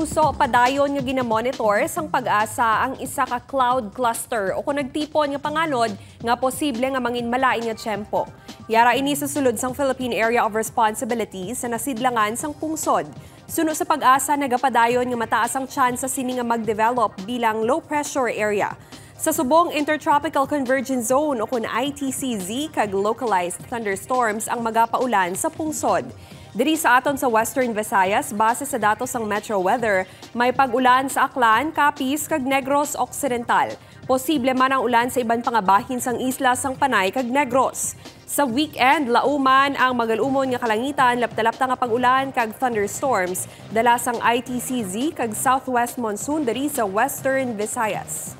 suso padayon nga ginamonitor sang pag-asa ang isa ka cloud cluster o kung nagtipon nga panganod nga posible nga mangin malain nga tiyempo. Yara ini susulod sang Philippine Area of Responsibility sa nasidlangan sang pungsod. Suno sa pag-asa nagapadayon nga mataas ang tsansa sini nga mag-develop bilang low pressure area. Sa subong Intertropical Convergence Zone o kung ITCZ kag localized thunderstorms ang magapaulan sa pungsod. Diri sa aton sa Western Visayas, base sa datos ng Metro Weather, may pag-ulan sa Aklan, Capiz, kag Negros Occidental. Posible man ang ulan sa iban pangabahin sang isla sang Panay kag Negros. Sa weekend, lauman ang magalumon nga kalangitan, lapta-lapta nga pag-ulan kag thunderstorms, dala sang ITCZ kag southwest monsoon diri sa Western Visayas.